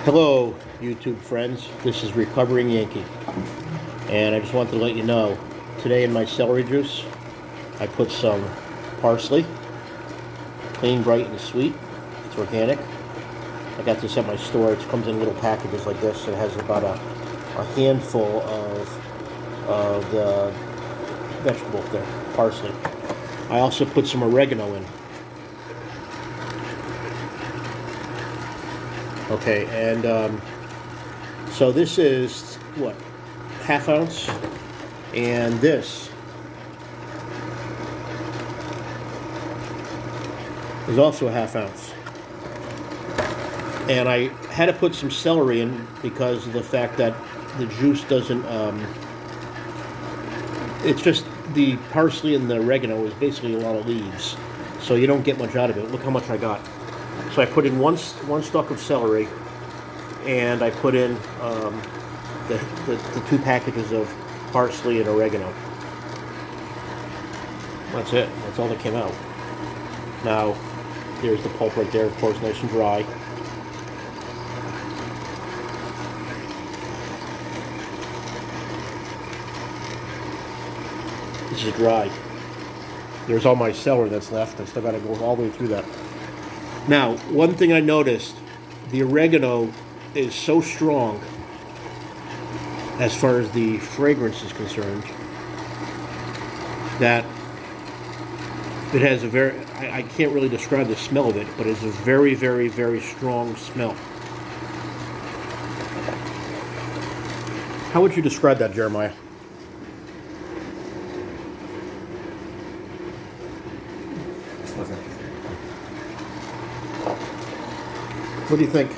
Hello, YouTube friends. This is Recovering Yankee, and I just wanted to let you know today in my celery juice I put some parsley, clean, bright, and sweet. It's organic. I got this at my store. It comes in little packages like this. It has about a handful of the vegetable there, parsley. I also put some oregano in. Okay, and so this is what, half ounce, and this is also a half ounce. And I had to put some celery in because of the fact that the juice doesn't, it's just the parsley and the oregano is basically a lot of leaves, so you don't get much out of it. Look how much I got. So I put in one stalk of celery, and I put in the 2 packages of parsley and oregano. That's it. That's all that came out. Now, there's the pulp right there, of course, nice and dry. This is dry. There's all my celery that's left. I still got to go all the way through that. Now, one thing I noticed, the oregano is so strong as far as the fragrance is concerned that it has a very, I can't really describe the smell of it, but it's a very, very, very strong smell. How would you describe that, Jeremiah? What do you think?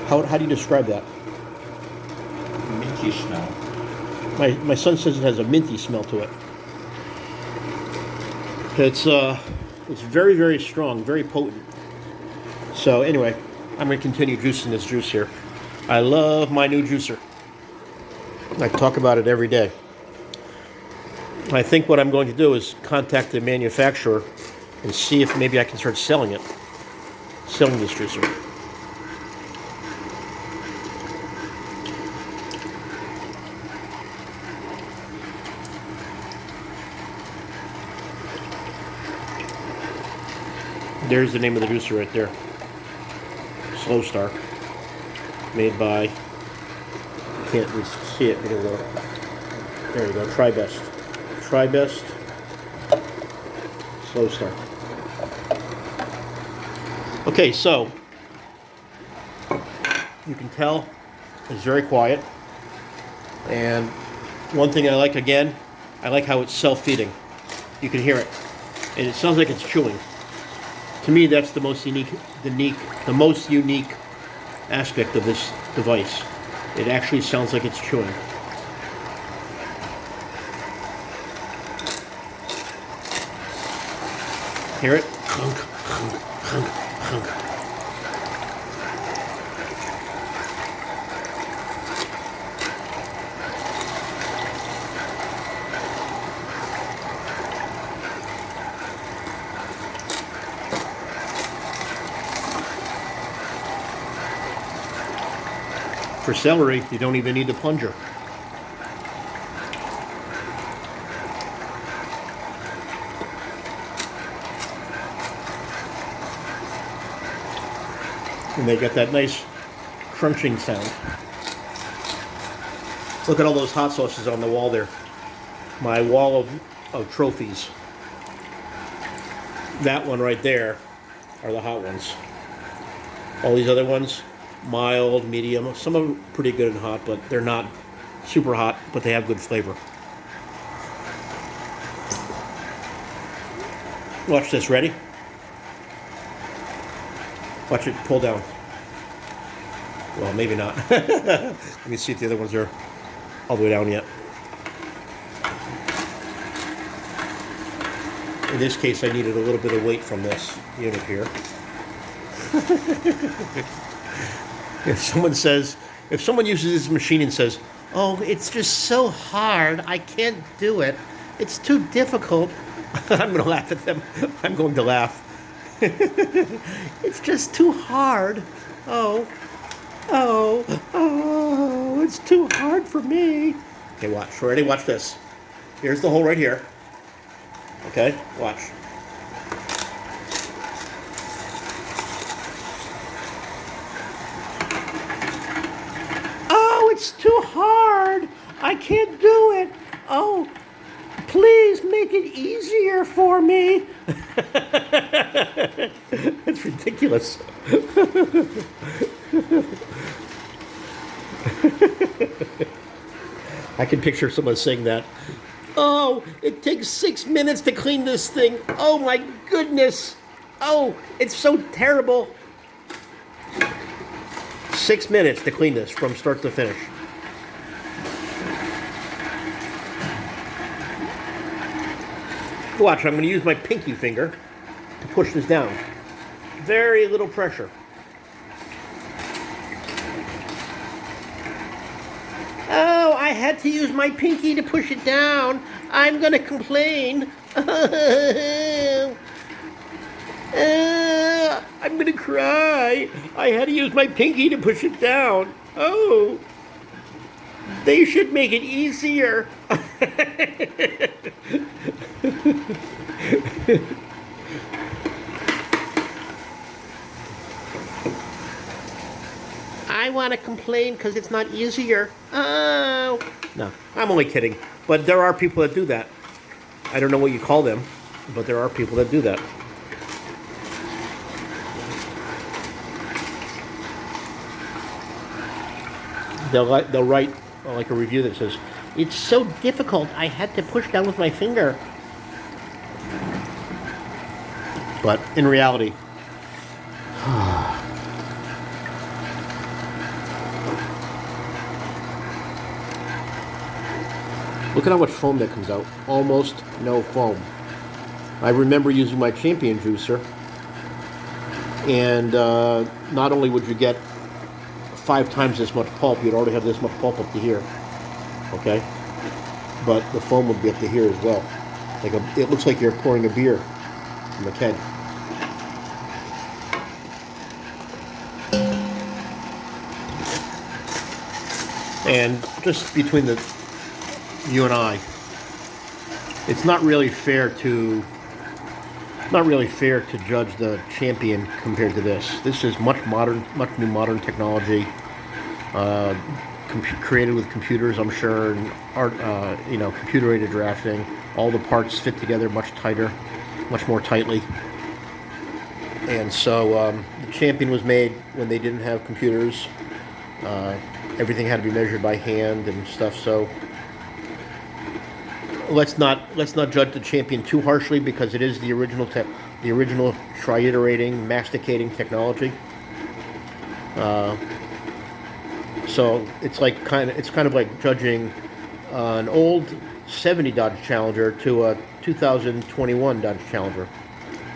How do you describe that? Minty smell. My son says it has a minty smell to it. It's very, very strong, very potent. So anyway, I'm going to continue juicing this juice here. I love my new juicer. I talk about it every day. I think what I'm going to do is contact the manufacturer and see if maybe I can start selling this juicer. There's the name of the juicer right there. Slow Start. Made by, you can't really see it, but it will. There you go, Tri-Best. Tri-Best Slow Start. Okay, so you can tell it's very quiet. And one thing I like, again, I like how it's self-feeding. You can hear it. And it sounds like it's chewing. To me, that's the most unique aspect of this device. It actually sounds like it's chewing. Hear it? Hunk, hunk, hunk, hunk. For celery, you don't even need the plunger. And they get that nice crunching sound. Look at all those hot sauces on the wall there. My wall of trophies. That one right there are the hot ones. All these other ones, mild, medium. Some are pretty good and hot, but they're not super hot, but they have good flavor. Watch this, ready? Watch it pull down. Well, maybe not. Let me see if the other ones are all the way down yet. In this case, I needed a little bit of weight from this unit here. If someone uses this machine and says, "Oh, it's just so hard, I can't do it. It's too difficult," I'm going to laugh at them. I'm going to laugh. It's just too hard. Oh, oh, it's too hard for me. Okay, watch. Ready? Watch this. Here's the hole right here. Okay, watch. Oh, it's too hard. I can't do it. Oh, please make it easier for me. It's ridiculous. I can picture someone saying that. Oh, it takes 6 minutes to clean this thing. Oh my goodness. Oh, it's so terrible. 6 minutes to clean this from start to finish. Watch, I'm going to use my pinky finger to push this down. Very little pressure. Oh, I had to use my pinky to push it down. I'm going to complain. I'm going to cry. I had to use my pinky to push it down. Oh, they should make it easier. I want to complain because it's not easier. Oh. No, I'm only kidding. But there are people that do that. I don't know what you call them, but there are people that do that. They'll write like a review that says, "It's so difficult, I had to push down with my finger." But in reality, look at how much foam that comes out. Almost no foam. I remember using my Champion juicer, and not only would you get 5 times this much pulp, you'd already have this much pulp up to here. Okay? But the foam would be up to here as well. It looks like you're pouring a beer from a keg. And just between you and I, it's not really fair to judge the Champion compared to this. This is much new modern technology, created with computers, I'm sure, and computer-aided drafting. All the parts fit together much tighter, much more tightly. And so the Champion was made when they didn't have computers. Everything had to be measured by hand and stuff. So let's not judge the Champion too harshly, because it is the original triiterating, masticating technology. So it's kind of like judging an old '70 Dodge Challenger to a 2021 Dodge Challenger.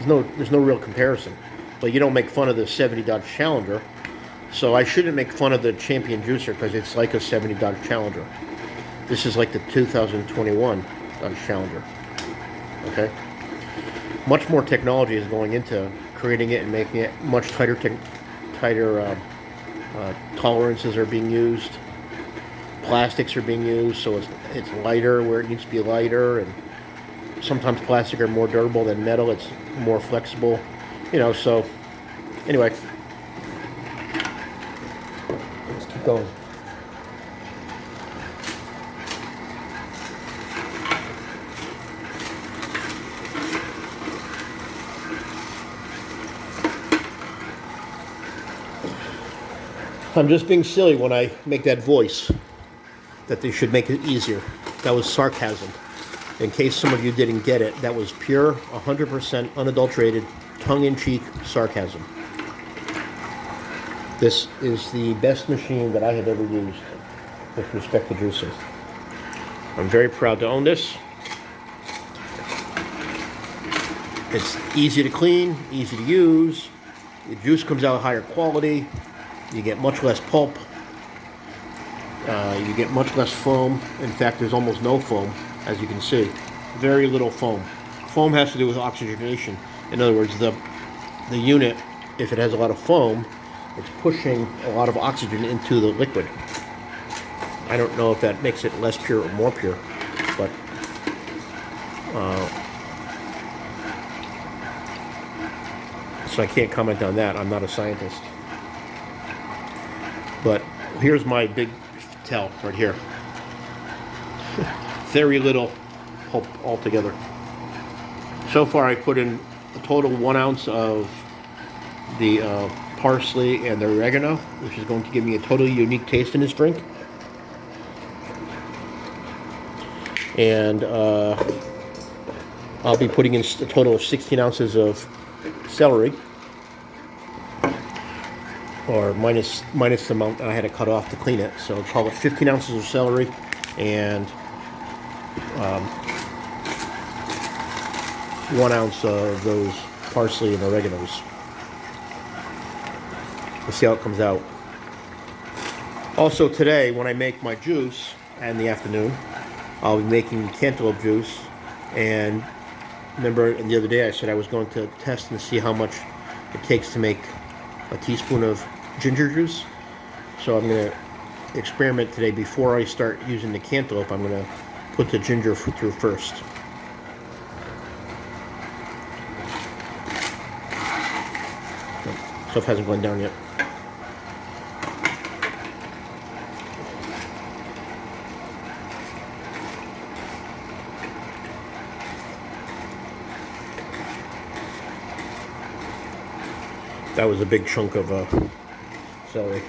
There's no real comparison. But you don't make fun of the '70 Dodge Challenger, so I shouldn't make fun of the Champion juicer because it's like a '70 Dodge Challenger. This is like the 2021 Dodge Challenger. Okay? Much more technology is going into creating it and making it much tighter. Tolerances are being used. Plastics are being used, so it's lighter where it needs to be lighter, and sometimes plastic are more durable than metal. It's more flexible, so anyway, let's keep going. I'm just being silly when I make that voice that they should make it easier. That was sarcasm. In case some of you didn't get it, that was pure, 100% unadulterated, tongue-in-cheek sarcasm. This is the best machine that I have ever used with respect to juicing. I'm very proud to own this. It's easy to clean, easy to use. The juice comes out higher quality. You get much less pulp. You get much less foam. In fact, there's almost no foam, as you can see. Very little foam. Foam has to do with oxygenation. In other words, the unit, if it has a lot of foam, it's pushing a lot of oxygen into the liquid. I don't know if that makes it less pure or more pure, but so I can't comment on that. I'm not a scientist. But here's my big tell right here. Very little pulp altogether. So far I put in a total 1 ounce of the parsley and the oregano, which is going to give me a totally unique taste in this drink. And I'll be putting in a total of 16 ounces of celery, or minus the amount I had to cut off to clean it. So call it 15 ounces of celery and 1 ounce of those parsley and oreganos. We'll see how it comes out. Also today, when I make my juice in the afternoon, I'll be making cantaloupe juice. And remember the other day I said I was going to test and see how much it takes to make a teaspoon of ginger juice. So I'm going to experiment today. Before I start using the cantaloupe, I'm going to put the ginger through first. Stuff hasn't gone down yet. That was a big chunk of celery.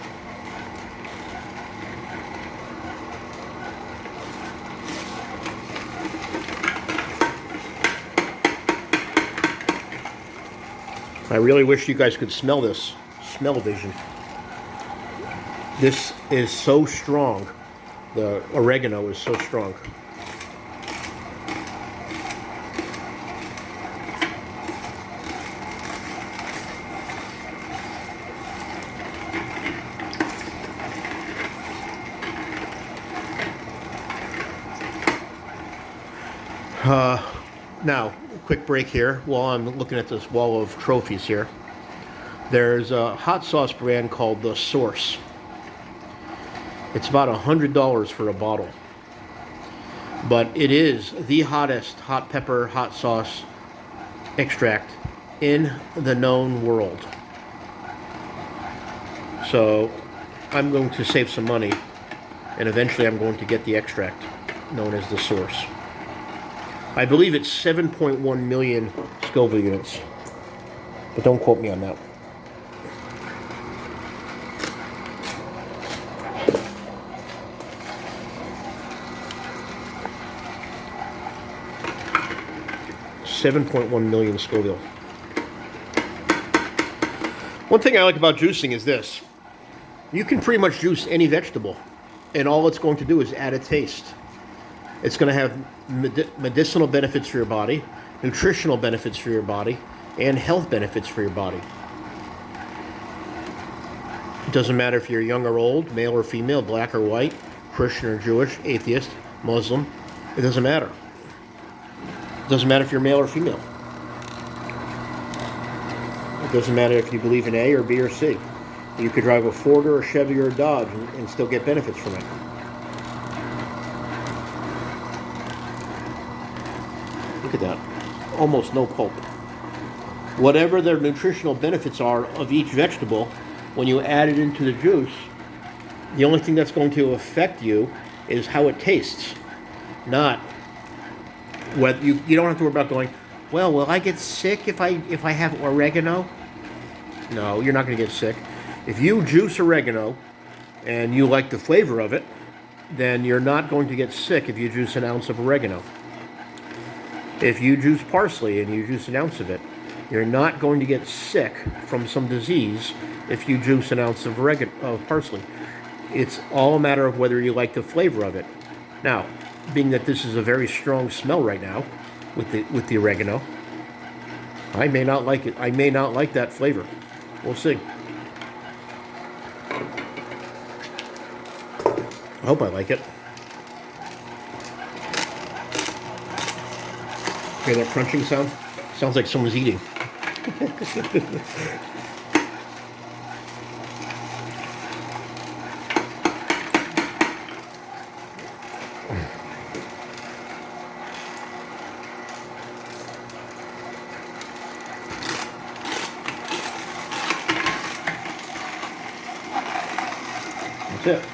I really wish you guys could smell this. Smell vision. This is so strong. The oregano is so strong. Now, quick break here while I'm looking at this wall of trophies here. There's a hot sauce brand called The Source. It's about $100 for a bottle. But it is the hottest hot pepper hot sauce extract in the known world. So I'm going to save some money, and eventually I'm going to get the extract known as The Source. I believe it's 7.1 million Scoville units, but don't quote me on that. $7.1 million Scoville. One thing I like about juicing is this. You can pretty much juice any vegetable, and all it's going to do is add a taste. It's going to have medicinal benefits for your body, nutritional benefits for your body, and health benefits for your body. It doesn't matter if you're young or old, male or female, black or white, Christian or Jewish, atheist, Muslim. It doesn't matter. It doesn't matter if you're male or female. It doesn't matter if you believe in A or B or C. You could drive a Ford or a Chevy or a Dodge and still get benefits from it. Look at that. Almost no pulp. Whatever their nutritional benefits are of each vegetable, when you add it into the juice, the only thing that's going to affect you is how it tastes. Not whether you don't have to worry about going, well, will I get sick if I have oregano? No, you're not going to get sick. If you juice oregano and you like the flavor of it, then you're not going to get sick if you juice an ounce of oregano. If you juice parsley and you juice an ounce of it, you're not going to get sick from some disease if you juice an ounce of parsley. It's all a matter of whether you like the flavor of it. Now, being that this is a very strong smell right now with the oregano, I may not like it. I may not like that flavor. We'll see. I hope I like it. Hear that crunching sound? Sounds like someone's eating. That's it.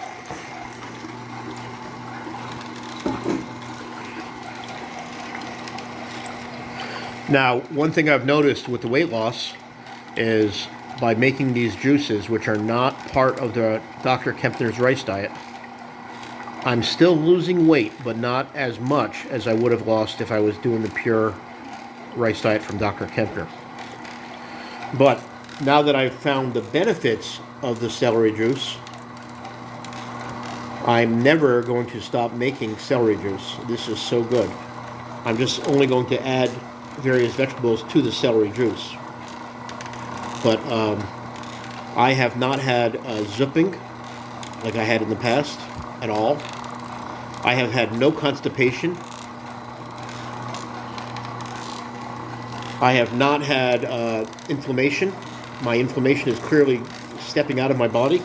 Now, one thing I've noticed with the weight loss is by making these juices, which are not part of the Dr. Kempner's rice diet, I'm still losing weight, but not as much as I would have lost if I was doing the pure rice diet from Dr. Kempner. But now that I've found the benefits of the celery juice, I'm never going to stop making celery juice. This is so good. I'm just only going to add various vegetables to the celery juice. But I have not had zupping like I had in the past at all. I have had no constipation. I have not had inflammation. My inflammation is clearly stepping out of my body.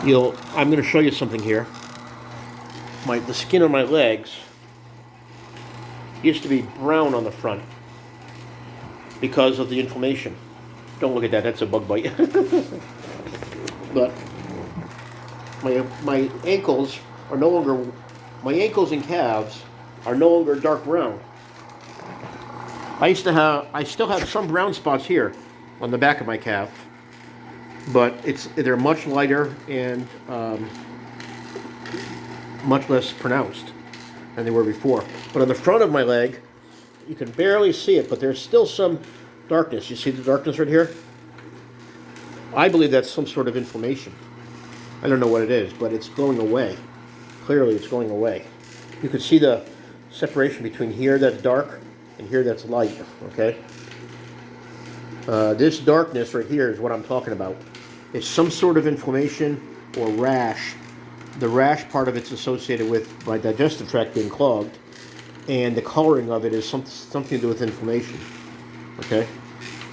I'm going to show you something here. The skin on my legs used to be brown on the front because of the inflammation. Don't look at that, that's a bug bite. But my ankles are no longer, my ankles and calves are no longer dark brown. I still have some brown spots here on the back of my calf, but they're much lighter and much less pronounced than they were before. But on the front of my leg, you can barely see it, but there's still some darkness. You see the darkness right here? I believe that's some sort of inflammation. I don't know what it is, but it's going away. Clearly, it's going away. You can see the separation between here that's dark and here that's light, okay? This darkness right here is what I'm talking about. It's some sort of inflammation or rash. The rash part of it's associated with my digestive tract being clogged, and the coloring of it is something to do with inflammation, okay?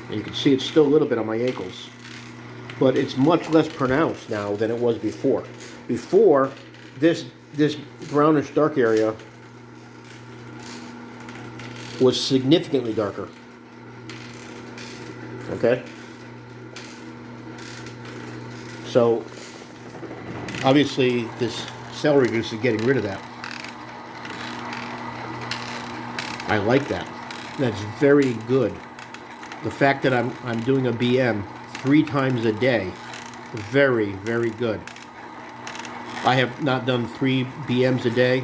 And you can see it's still a little bit on my ankles, but it's much less pronounced now than it was before. Before, this brownish dark area was significantly darker, okay? So, obviously, this celery juice is getting rid of that. I like that. That's very good. The fact that I'm doing a BM 3 times a day, very, very good. I have not done 3 BMs a day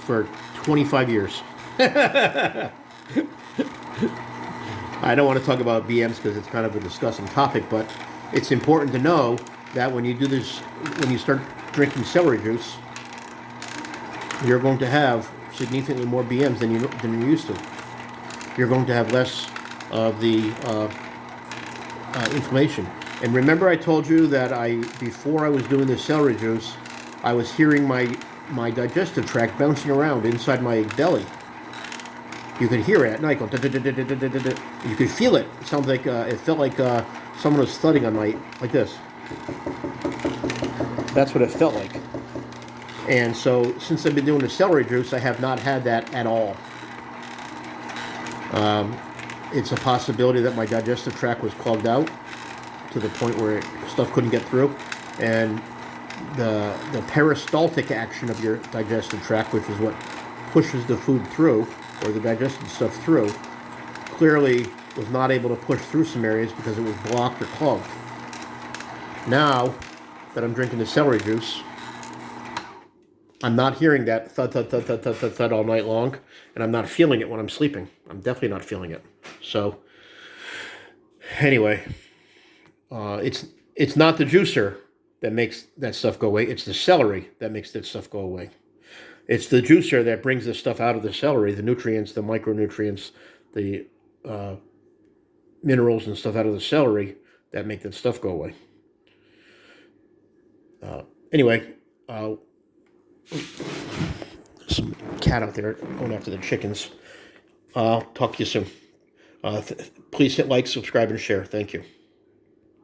for 25 years. I don't want to talk about BMs because it's kind of a disgusting topic, but it's important to know that when you do this, when you start drinking celery juice, you're going to have significantly more BMs than you're used to. You're going to have less of the inflammation. And remember I told you that before I was doing the celery juice, I was hearing my digestive tract bouncing around inside my belly. You could hear it at night go da-da-da-da-da-da-da-da. You could feel it. It sounds like it felt like someone was thudding on like this. That's what it felt like. And so since I've been doing the celery juice, I have not had that at all. It's a possibility that my digestive tract was clogged out to the point where stuff couldn't get through, and the peristaltic action of your digestive tract, which is what pushes the food through, or the digested stuff through, clearly was not able to push through some areas because it was blocked or clogged. Now that I'm drinking the celery juice, I'm not hearing that thud, thud, thud, thud, thud, thud, thud all night long, and I'm not feeling it when I'm sleeping. I'm definitely not feeling it. So, anyway, it's not the juicer that makes that stuff go away. It's the celery that makes that stuff go away. It's the juicer that brings the stuff out of the celery, the nutrients, the micronutrients, the minerals and stuff out of the celery that make that stuff go away. Anyway, some cat out there going after the chickens. I'll talk to you soon. Please hit like, subscribe, and share. Thank you.